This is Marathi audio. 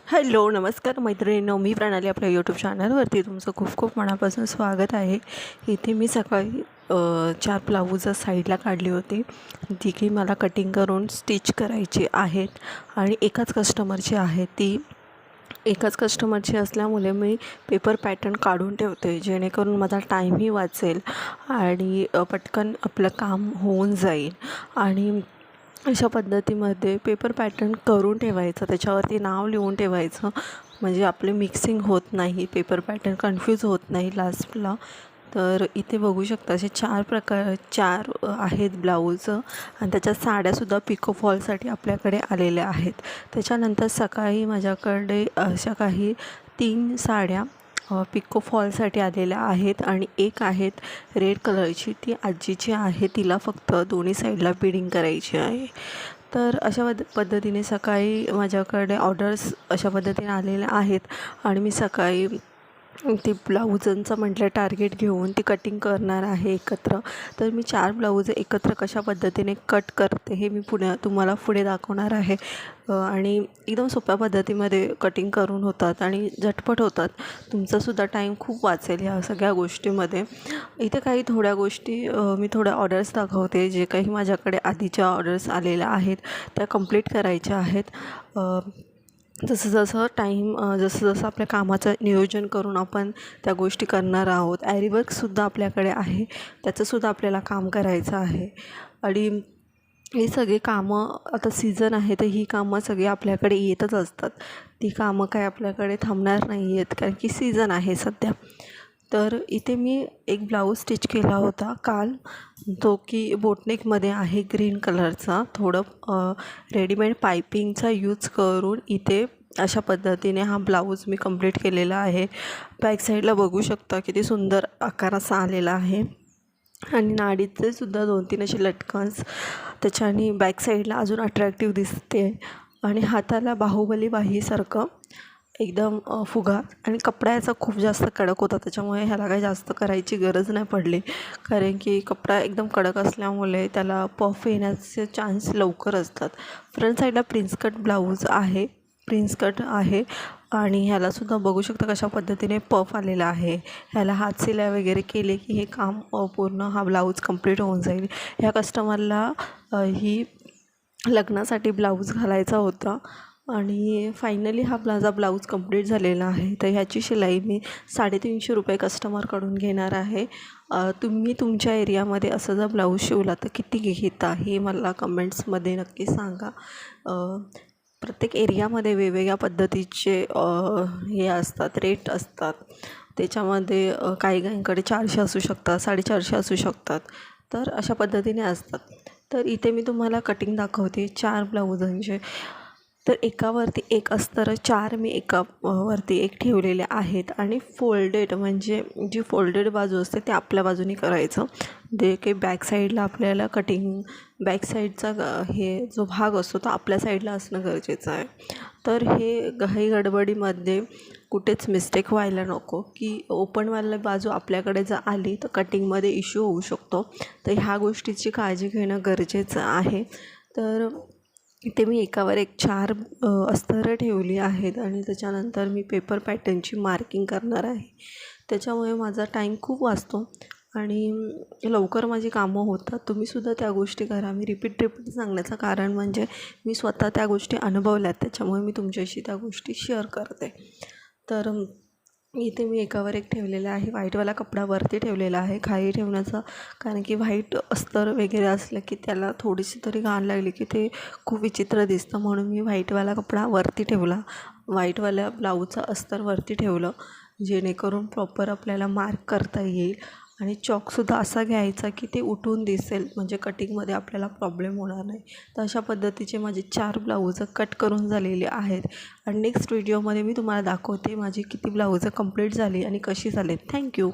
हॅलो नमस्कार मैत्रिणींनो, मी प्रणाली आपल्या यूट्यूब चॅनलवरती तुमचं खूप खूप मनापासून स्वागत आहे. इथे मी सकाळी 4 ब्लाऊज साईडला काढली होती, जी की मला कटिंग करून स्टिच करायची आहेत आणि एकाच कस्टमरची असल्यामुळे मी पेपर पॅटर्न काढून ठेवते, जेणेकरून माझा टाईमही वाचेल आणि पटकन आपलं काम होऊन जाईल. आणि अशा पद्धतीमध्ये पेपर पॅटर्न करून ठेवायचं, त्याच्यावरती नाव लिहून ठेवायचं, म्हणजे आपले मिक्सिंग होत नाही, पेपर पॅटर्न कन्फ्यूज होत नाही लास्टला. तर इथे बघू शकता असे 4 आहेत ब्लाऊज आणि त्याच्या साड्यासुद्धा पिको फॉलसाठी आपल्याकडे आलेल्या आहेत. त्याच्यानंतर सकाळी माझ्याकडे अशा काही 3 साड्या पिको फॉलसाठी आलेल्या आहेत आणि एक आहेत रेड कलरची, ती आजीची आहे, तिला फक्त दोन्ही साईडला बिडिंग करायची आहे. तर अशा पद्धतीने सकाळी माझ्याकडे ऑर्डर्स अशा पद्धतीने आलेल्या आहेत आणि मी सकाळी ती ब्लाऊजांचं म्हटलं टार्गेट घेऊन ती कटिंग करणार आहे एकत्र. तर मी 4 ब्लाऊज एकत्र कशा पद्धतीने कट करते हे मी तुम्हाला पुढे दाखवणार आहे. आणि एकदम सोप्या पद्धतीमध्ये कटिंग करून होतात आणि झटपट होतात. तुमचासुद्धा टाईम खूप वाचेल ह्या सगळ्या गोष्टीमध्ये. इथे काही थोड्या गोष्टी मी थोड्या ऑर्डर्स दाखवते, जे काही माझ्याकडे आधीच्या ऑर्डर्स आलेल्या आहेत त्या कंप्लीट करायच्या आहेत. जसं आपल्या कामाचं नियोजन करून आपण त्या गोष्टी करणार आहोत. ॲरीवर्कसुद्धा आपल्याकडे आहे, त्याचंसुद्धा आपल्याला काम करायचं आहे. आणि ही सगळी कामं आता सीझन आहे, तर ही कामं सगळी आपल्याकडे येतच असतात. ती कामं काय आपल्याकडे थांबणार नाही आहेत, कारण की सीझन आहे सध्या. तर इथे मी एक ब्लाऊज स्टिच केला होता काल, तो की बोटनेकमध्ये आहे, ग्रीन कलरचा. थोडं रेडीमेड पायपिंगचा यूज करून इथे अशा पद्धतीने हा ब्लाऊज मी कंप्लीट केलेला आहे. बॅक साईडला बघू शकता किती सुंदर आकार असा आलेला आहे आणि नाडीचे सुद्धा 2-3 असे लटकन्स त्याच्याने बॅक साईडला अजून अट्रॅक्टिव्ह दिसते. आणि हाताला बाहुबली बाहीसारखं एकदम फुगा, आणि कपडा याचा खूप जास्त कडक होता, त्याच्यामुळे ह्याला काही जास्त करायची गरज नाही पडली, कारण की कपडा एकदम कडक असल्यामुळे त्याला पफ येण्याचे चान्स लवकर असतात. फ्रंट साईडला प्रिन्स कट आहे आणि ह्यालासुद्धा बघू शकता कशा पद्धतीने पफ आलेला आहे. ह्याला हात सिलाई वगैरे केले की हे काम पूर्ण हा ब्लाऊज कंप्लीट होऊन जाईल. ह्या कस्टमरला ही लग्नासाठी ब्लाऊज घालायचा होता आणि फायनली हा माझा ब्लाऊज कंप्लीट झालेला आहे. तर ह्याची शिलाई मी 350 रुपये कस्टमरकडून घेणार आहे. तुम्ही तुमच्या एरियामध्ये असं जर ब्लाऊज शिवला तर किती घेता हे मला कमेंट्समध्ये नक्की सांगा. प्रत्येक एरियामध्ये वेगवेगळ्या पद्धतीचे हे असतात, रेट असतात. त्याच्यामध्ये काही 400 असू शकतात, 450 असू शकतात, तर अशा पद्धतीने असतात. तर इथे मी तुम्हाला कटिंग दाखवते 4 ब्लाऊजांचे. तर एकावरती एक अस्तर 4 मी वरती एक ठेवलेले आहेत आणि फोल्डेड, म्हणजे जी फोल्डेड बाजू असते ते आपल्या बाजूने करायचं. जे काही बॅक साईडला आपल्याला बॅक साईडचा हे जो भाग असतो तो आपल्या साईडला असणं गरजेचं आहे. तर हे घाई गडबडीमध्ये कुठेच मिस्टेक व्हायला नको, की ओपनवाली बाजू आपल्याकडे जर आली तर कटिंगमध्ये इश्यू होऊ शकतो. तर ह्या गोष्टीची काळजी घेणं गरजेचं आहे. तर इथे मी एकावर एक 4 अस्तरं ठेवली आहेत आणि त्याच्यानंतर मी पेपर पॅटर्नची मार्किंग करणार आहे. त्याच्यामुळे माझा टाईम खूप वाचतो आणि लवकर माझी कामं होतात. तुम्हीसुद्धा त्या गोष्टी करा. मी रिपीट सांगण्याचं कारण म्हणजे मी स्वतः त्या गोष्टी अनुभवल्यात, त्याच्यामुळे मी तुमच्याशी त्या गोष्टी शेअर करते. तर इथे मी एकावर एक ठेवलेलं आहे. व्हाईटवाला कपडा वरती ठेवलेला आहे खाली ठेवण्याचं, कारण की व्हाईट अस्तर वगैरे असलं की त्याला थोडीशी तरी घाण लागली की ते खूप विचित्र दिसतं, म्हणून मी व्हाईटवाला कपडा वरती ठेवला, व्हाईटवाल्या ब्लाऊजचं अस्तर वरती ठेवलं, जेणेकरून प्रॉपर आपल्याला मार्क करता येईल. आणि चॉकसुद्धा असा घ्यायचा की ते उठून दिसेल, म्हणजे कटिंगमध्ये आपल्याला प्रॉब्लेम होणार नाही. तर अशा पद्धतीचे माझे 4 ब्लाऊजं कट करून झालेले आहेत आणि नेक्स्ट व्हिडिओमध्ये मी तुम्हाला दाखवते माझी किती ब्लाऊजं कंप्लीट झाली आणि कशी झाली. थँक्यू.